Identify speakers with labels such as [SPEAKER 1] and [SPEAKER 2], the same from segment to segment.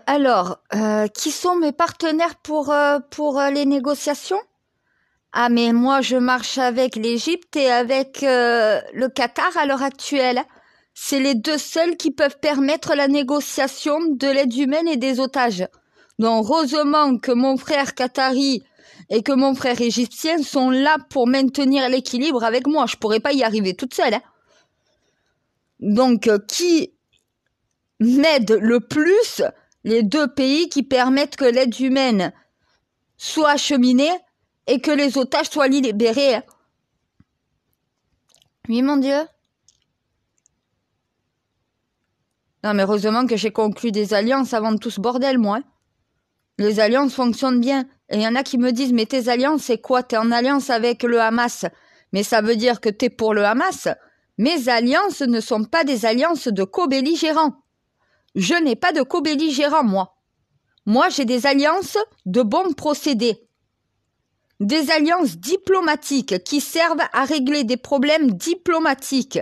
[SPEAKER 1] Qui sont mes partenaires pour les négociations? Ah, mais moi, je marche avec l'Égypte et avec le Qatar à l'heure actuelle. C'est les deux seuls qui peuvent permettre la négociation de l'aide humaine et des otages. Donc, heureusement que mon frère qatari et que mon frère égyptien sont là pour maintenir l'équilibre avec moi. Je pourrais pas y arriver toute seule. Hein. Donc, qui m'aide le plus? Les deux pays qui permettent que l'aide humaine soit acheminée et que les otages soient libérés. Oui, mon Dieu. Non, mais heureusement que j'ai conclu des alliances avant tout ce bordel, moi. Les alliances fonctionnent bien. Et il y en a qui me disent, mais tes alliances, c'est quoi? T'es en alliance avec le Hamas. Mais ça veut dire que t'es pour le Hamas. Mes alliances ne sont pas des alliances de co-belligérants. Je n'ai pas de co-belligérants, moi. Moi, j'ai des alliances de bons procédés. Des alliances diplomatiques qui servent à régler des problèmes diplomatiques.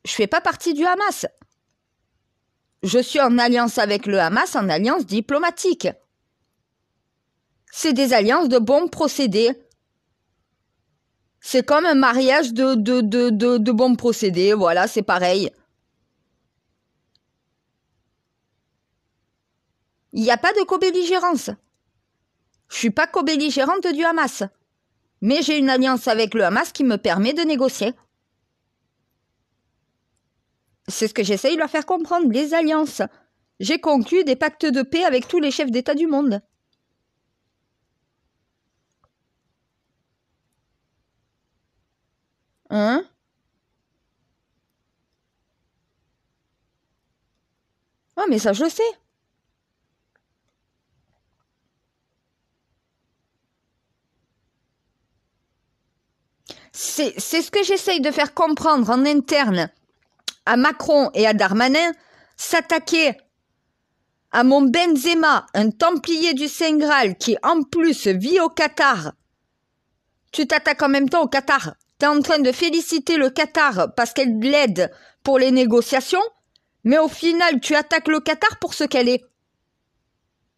[SPEAKER 1] Je fais pas partie du Hamas. Je suis en alliance avec le Hamas, en alliance diplomatique. C'est des alliances de bons procédés. C'est comme un mariage de bons procédés, voilà, c'est pareil. Il n'y a pas de co-belligérance. Je suis pas co-belligérante du Hamas. Mais j'ai une alliance avec le Hamas qui me permet de négocier. C'est ce que j'essaye de leur faire comprendre, les alliances. J'ai conclu des pactes de paix avec tous les chefs d'État du monde. Hein? Ah, mais ça, je le sais. C'est ce que j'essaye de faire comprendre en interne à Macron et à Darmanin. S'attaquer à mon Benzema, un templier du Saint Graal qui en plus vit au Qatar. Tu t'attaques en même temps au Qatar. Tu es en train de féliciter le Qatar parce qu'elle l'aide pour les négociations, mais au final tu attaques le Qatar pour ce qu'elle est.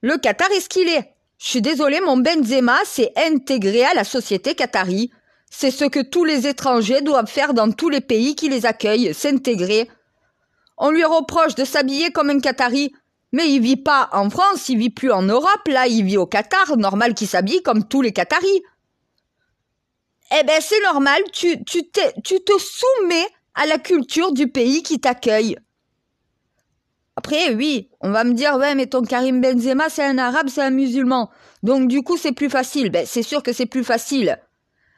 [SPEAKER 1] Le Qatar est ce qu'il est. Je suis désolée, mon Benzema s'est intégré à la société qatari. C'est ce que tous les étrangers doivent faire dans tous les pays qui les accueillent, s'intégrer. On lui reproche de s'habiller comme un Qatari, mais il vit pas en France, il vit plus en Europe, là il vit au Qatar, normal qu'il s'habille comme tous les Qataris. Eh ben c'est normal, tu te soumets à la culture du pays qui t'accueille. Après, oui, on va me dire, ouais, mais ton Karim Benzema, c'est un arabe, c'est un musulman. Donc du coup, c'est plus facile. Ben, c'est sûr que c'est plus facile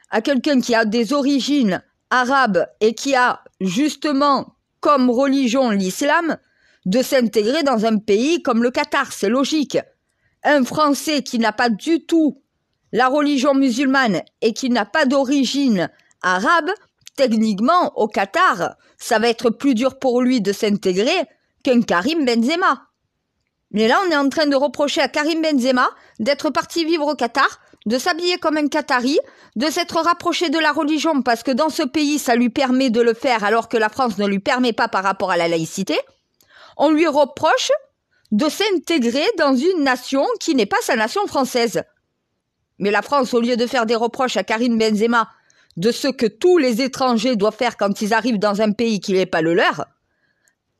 [SPEAKER 1] à quelqu'un qui a des origines arabes et qui a justement comme religion l'islam de s'intégrer dans un pays comme le Qatar, c'est logique. Un Français qui n'a pas du tout la religion musulmane et qui n'a pas d'origine arabe, techniquement, au Qatar, ça va être plus dur pour lui de s'intégrer qu'un Karim Benzema. Mais là, on est en train de reprocher à Karim Benzema d'être parti vivre au Qatar, de s'habiller comme un Qatari, de s'être rapproché de la religion parce que dans ce pays, ça lui permet de le faire alors que la France ne lui permet pas par rapport à la laïcité. On lui reproche de s'intégrer dans une nation qui n'est pas sa nation française. Mais la France, au lieu de faire des reproches à Karim Benzema de ce que tous les étrangers doivent faire quand ils arrivent dans un pays qui n'est pas le leur,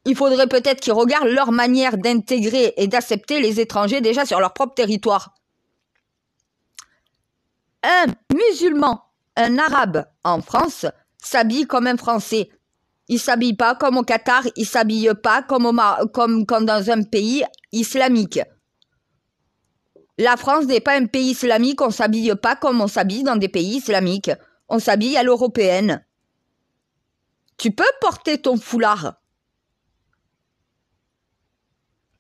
[SPEAKER 1] il faudrait peut-être qu'ils regardent leur manière d'intégrer et d'accepter les étrangers déjà sur leur propre territoire. Un musulman, un arabe en France s'habille comme un Français. Il s'habille pas comme au Qatar, il s'habille pas comme dans un pays islamique. La France n'est pas un pays islamique, on s'habille pas comme on s'habille dans des pays islamiques. On s'habille à l'européenne. Tu peux porter ton foulard.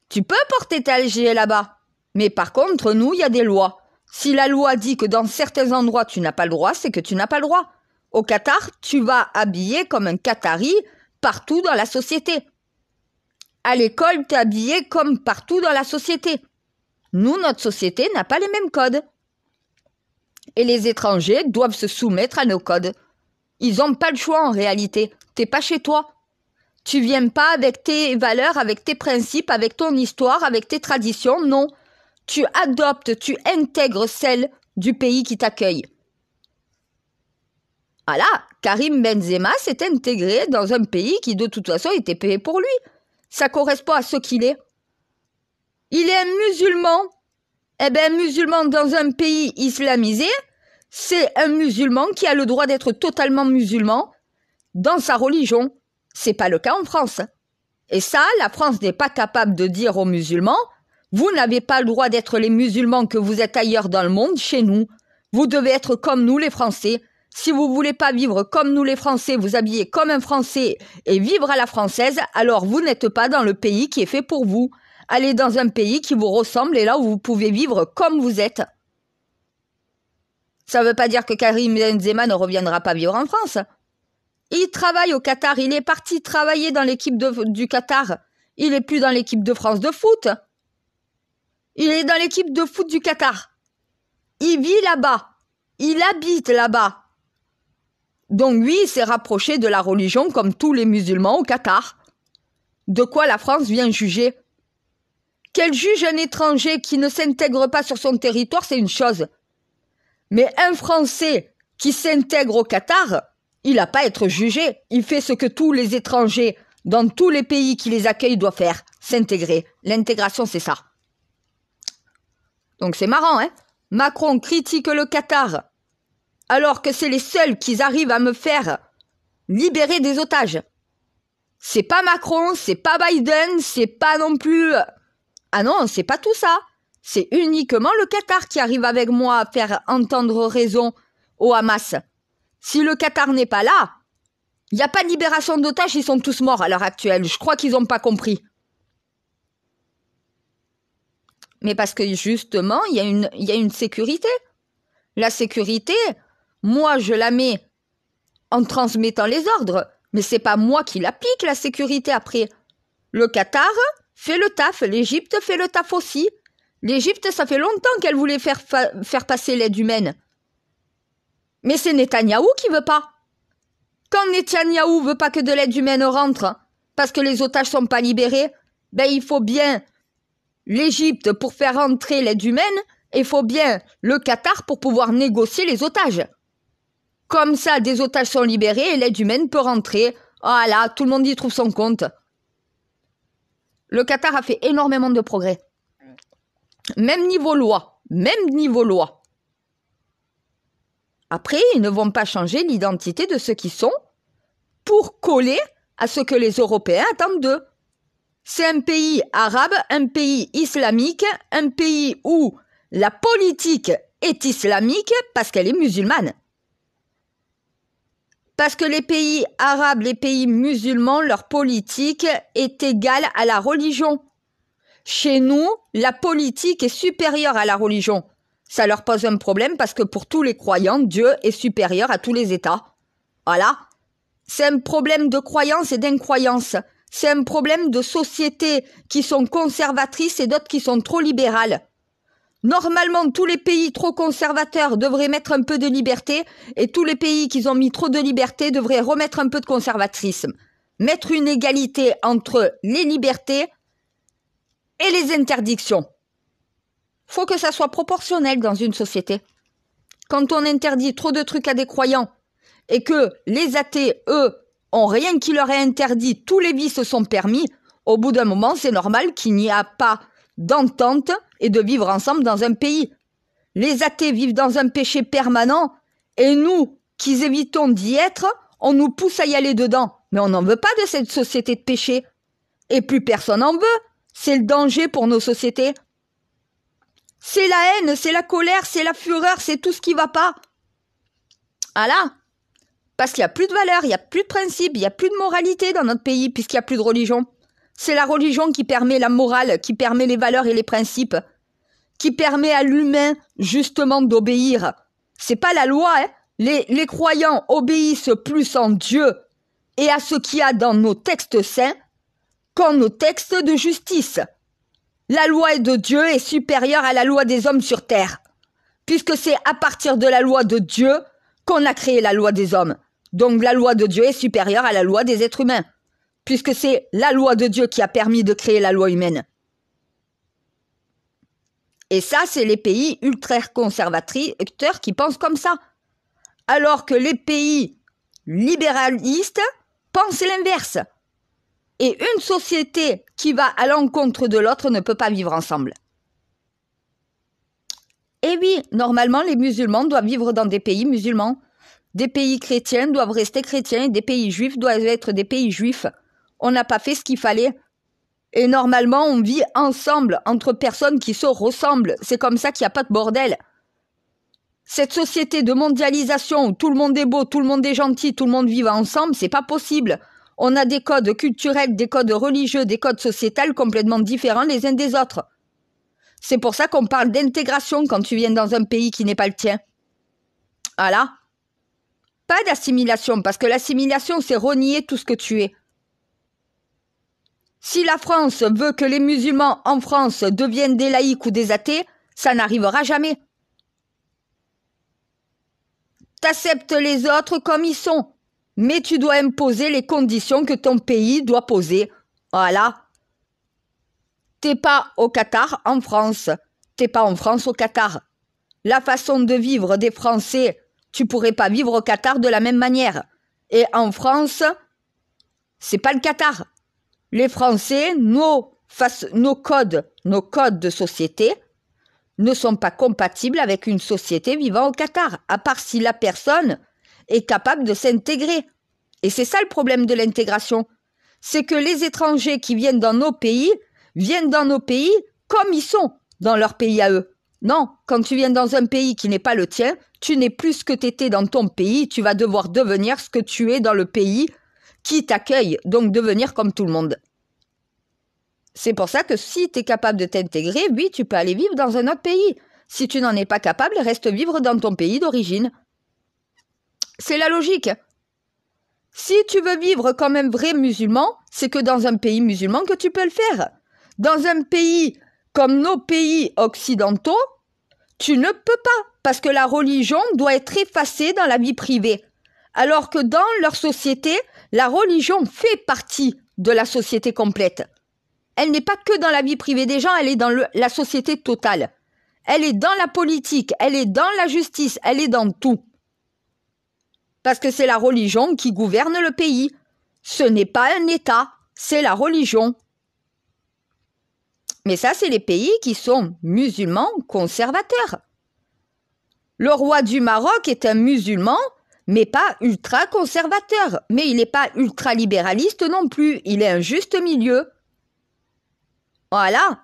[SPEAKER 1] Tu peux porter ta gilet là-bas. Mais par contre, nous, il y a des lois. Si la loi dit que dans certains endroits, tu n'as pas le droit, c'est que tu n'as pas le droit. Au Qatar, tu vas habiller comme un Qatari partout dans la société. À l'école, tu es habillé comme partout dans la société. Nous, notre société n'a pas les mêmes codes. Et les étrangers doivent se soumettre à nos codes. Ils n'ont pas le choix en réalité. T'es pas chez toi. Tu viens pas avec tes valeurs, avec tes principes, avec ton histoire, avec tes traditions, non. Tu adoptes, tu intègres celles du pays qui t'accueille. Voilà, Karim Benzema s'est intégré dans un pays qui de toute façon était payé pour lui. Ça correspond à ce qu'il est. Il est un musulman. Eh bien, un musulman dans un pays islamisé, c'est un musulman qui a le droit d'être totalement musulman dans sa religion. C'est pas le cas en France. Et ça, la France n'est pas capable de dire aux musulmans, vous n'avez pas le droit d'être les musulmans que vous êtes ailleurs dans le monde, chez nous. Vous devez être comme nous les Français. Si vous voulez pas vivre comme nous les Français, vous habiller comme un Français et vivre à la française, alors vous n'êtes pas dans le pays qui est fait pour vous. Allez dans un pays qui vous ressemble et là où vous pouvez vivre comme vous êtes. Ça ne veut pas dire que Karim Benzema ne reviendra pas vivre en France. Il travaille au Qatar, il est parti travailler dans l'équipe du Qatar. Il n'est plus dans l'équipe de France de foot. Il est dans l'équipe de foot du Qatar. Il vit là-bas. Il habite là-bas. Donc lui, il s'est rapproché de la religion comme tous les musulmans au Qatar. De quoi la France vient juger? Qu'elle juge un étranger qui ne s'intègre pas sur son territoire, c'est une chose. Mais un Français qui s'intègre au Qatar, il n'a pas à être jugé. Il fait ce que tous les étrangers dans tous les pays qui les accueillent doivent faire, s'intégrer. L'intégration, c'est ça. Donc c'est marrant, hein? Macron critique le Qatar, alors que c'est les seuls qui arrivent à me faire libérer des otages. C'est pas Macron, c'est pas Biden, c'est pas non plus... Ah non, c'est pas tout ça. C'est uniquement le Qatar qui arrive avec moi à faire entendre raison au Hamas. Si le Qatar n'est pas là, il n'y a pas de libération d'otages, ils sont tous morts à l'heure actuelle. Je crois qu'ils n'ont pas compris. Mais parce que justement, il y a une sécurité. La sécurité, moi je la mets en transmettant les ordres, mais c'est pas moi qui l'applique la sécurité après. Le Qatar fait le taf, l'Égypte fait le taf aussi. L'Égypte, ça fait longtemps qu'elle voulait faire passer l'aide humaine. Mais c'est Netanyahou qui veut pas. Quand Netanyahou veut pas que de l'aide humaine rentre, parce que les otages sont pas libérés, ben il faut bien l'Égypte pour faire rentrer l'aide humaine, et il faut bien le Qatar pour pouvoir négocier les otages. Comme ça, des otages sont libérés et l'aide humaine peut rentrer. Voilà, tout le monde y trouve son compte. Le Qatar a fait énormément de progrès. Même niveau loi. Après, ils ne vont pas changer l'identité de ceux qui sont pour coller à ce que les Européens attendent d'eux. C'est un pays arabe, un pays islamique, un pays où la politique est islamique parce qu'elle est musulmane. Parce que les pays arabes, les pays musulmans, leur politique est égale à la religion. Chez nous, la politique est supérieure à la religion. Ça leur pose un problème parce que pour tous les croyants, Dieu est supérieur à tous les États. Voilà. C'est un problème de croyance et d'incroyance. C'est un problème de sociétés qui sont conservatrices et d'autres qui sont trop libérales. Normalement, tous les pays trop conservateurs devraient mettre un peu de liberté et tous les pays qui ont mis trop de liberté devraient remettre un peu de conservatisme. Mettre une égalité entre les libertés et les interdictions. Faut que ça soit proportionnel dans une société. Quand on interdit trop de trucs à des croyants et que les athées, eux, ont rien qui leur est interdit, tous les vices sont permis, au bout d'un moment, c'est normal qu'il n'y a pas d'entente et de vivre ensemble dans un pays. Les athées vivent dans un péché permanent et nous, qui évitons d'y être, on nous pousse à y aller dedans. Mais on n'en veut pas de cette société de péché. Et plus personne n'en veut. C'est le danger pour nos sociétés. C'est la haine, c'est la colère, c'est la fureur, c'est tout ce qui va pas. Voilà. Parce qu'il n'y a plus de valeurs, il n'y a plus de principes, il n'y a plus de moralité dans notre pays puisqu'il n'y a plus de religion. C'est la religion qui permet la morale, qui permet les valeurs et les principes, qui permet à l'humain justement d'obéir. C'est pas la loi, hein. Les croyants obéissent plus en Dieu et à ce qu'il y a dans nos textes saints qu'en nos textes de justice. La loi de Dieu est supérieure à la loi des hommes sur terre, puisque c'est à partir de la loi de Dieu qu'on a créé la loi des hommes. Donc la loi de Dieu est supérieure à la loi des êtres humains. puisque c'est la loi de Dieu qui a permis de créer la loi humaine. Et ça, c'est les pays ultra-conservateurs qui pensent comme ça. Alors que les pays libéralistes pensent l'inverse. Et une société qui va à l'encontre de l'autre ne peut pas vivre ensemble. Et oui, normalement, les musulmans doivent vivre dans des pays musulmans. Des pays chrétiens doivent rester chrétiens et des pays juifs doivent être des pays juifs. On n'a pas fait ce qu'il fallait. Et normalement, on vit ensemble entre personnes qui se ressemblent. C'est comme ça qu'il n'y a pas de bordel. Cette société de mondialisation où tout le monde est beau, tout le monde est gentil, tout le monde vit ensemble, c'est pas possible. On a des codes culturels, des codes religieux, des codes sociétals complètement différents les uns des autres. C'est pour ça qu'on parle d'intégration quand tu viens dans un pays qui n'est pas le tien. Voilà. Pas d'assimilation, parce que l'assimilation, c'est renier tout ce que tu es. Si la France veut que les musulmans en France deviennent des laïcs ou des athées, ça n'arrivera jamais. T'acceptes les autres comme ils sont, mais tu dois imposer les conditions que ton pays doit poser. Voilà. T'es pas au Qatar en France. T'es pas en France au Qatar. La façon de vivre des Français, tu pourrais pas vivre au Qatar de la même manière. Et en France, c'est pas le Qatar. Les Français, nos codes de société ne sont pas compatibles avec une société vivant au Qatar, à part si la personne est capable de s'intégrer. Et c'est ça le problème de l'intégration. C'est que les étrangers qui viennent dans nos pays comme ils sont dans leur pays à eux. Non, quand tu viens dans un pays qui n'est pas le tien, tu n'es plus ce que tu étais dans ton pays, tu vas devoir devenir ce que tu es dans le pays qui t'accueille, donc devenir comme tout le monde. C'est pour ça que si tu es capable de t'intégrer, oui, tu peux aller vivre dans un autre pays. Si tu n'en es pas capable, reste vivre dans ton pays d'origine. C'est la logique. Si tu veux vivre comme un vrai musulman, c'est que dans un pays musulman que tu peux le faire. Dans un pays comme nos pays occidentaux, tu ne peux pas, parce que la religion doit être effacée dans la vie privée. Alors que dans leur société, la religion fait partie de la société complète. Elle n'est pas que dans la vie privée des gens, elle est dans la société totale. Elle est dans la politique, elle est dans la justice, elle est dans tout. Parce que c'est la religion qui gouverne le pays. Ce n'est pas un État, c'est la religion. Mais ça, c'est les pays qui sont musulmans conservateurs. Le roi du Maroc est un musulman, mais pas ultra-conservateur. Mais il n'est pas ultra-libéraliste non plus, il est un juste milieu. Voilà.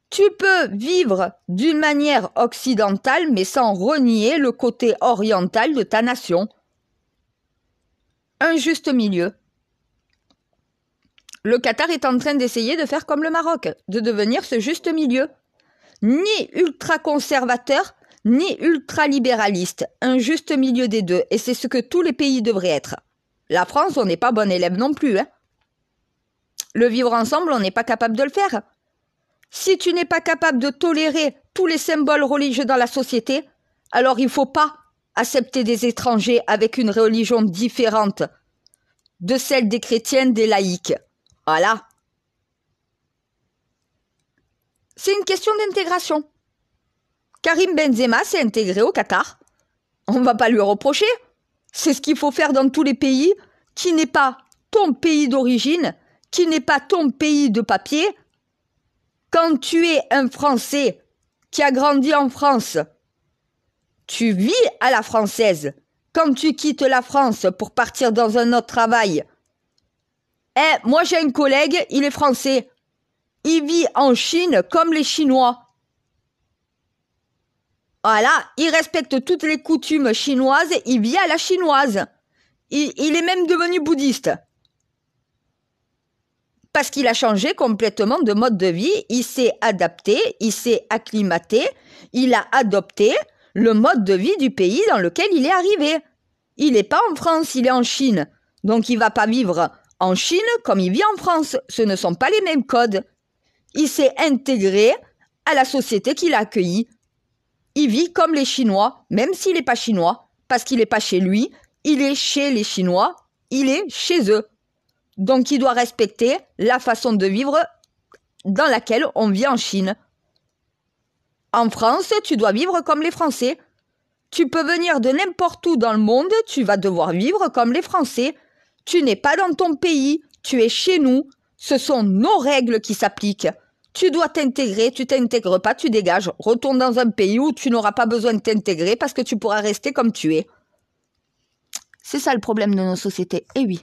[SPEAKER 1] Tu peux vivre d'une manière occidentale, mais sans renier le côté oriental de ta nation. Un juste milieu. Le Qatar est en train d'essayer de faire comme le Maroc, de devenir ce juste milieu. Ni ultra-conservateur, ni ultra-libéraliste. Un juste milieu des deux. Et c'est ce que tous les pays devraient être. La France, on n'est pas bon élève non plus, hein. Le vivre ensemble, on n'est pas capable de le faire. Si tu n'es pas capable de tolérer tous les symboles religieux dans la société, alors il ne faut pas accepter des étrangers avec une religion différente de celle des chrétiens, des laïcs. Voilà. C'est une question d'intégration. Karim Benzema s'est intégré au Qatar. On ne va pas lui reprocher. C'est ce qu'il faut faire dans tous les pays qui n'est pas ton pays d'origine, qui n'est pas ton pays de papier. Quand tu es un Français qui a grandi en France, tu vis à la française. Quand tu quittes la France pour partir dans un autre travail, moi j'ai un collègue, il est français. Il vit en Chine comme les Chinois. Voilà, il respecte toutes les coutumes chinoises, il vit à la chinoise. Il est même devenu bouddhiste. Parce qu'il a changé complètement de mode de vie, il s'est adapté, il s'est acclimaté, il a adopté le mode de vie du pays dans lequel il est arrivé. Il n'est pas en France, il est en Chine. Donc il ne va pas vivre en Chine comme il vit en France. Ce ne sont pas les mêmes codes. Il s'est intégré à la société qu'il a accueillie. Il vit comme les Chinois, même s'il n'est pas chinois, parce qu'il n'est pas chez lui, il est chez les Chinois, il est chez eux. Donc, il doit respecter la façon de vivre dans laquelle on vit en Chine. En France, tu dois vivre comme les Français. Tu peux venir de n'importe où dans le monde, tu vas devoir vivre comme les Français. Tu n'es pas dans ton pays, tu es chez nous. Ce sont nos règles qui s'appliquent. Tu dois t'intégrer, tu t'intègres pas, tu dégages. Retourne dans un pays où tu n'auras pas besoin de t'intégrer parce que tu pourras rester comme tu es. C'est ça le problème de nos sociétés. Eh oui.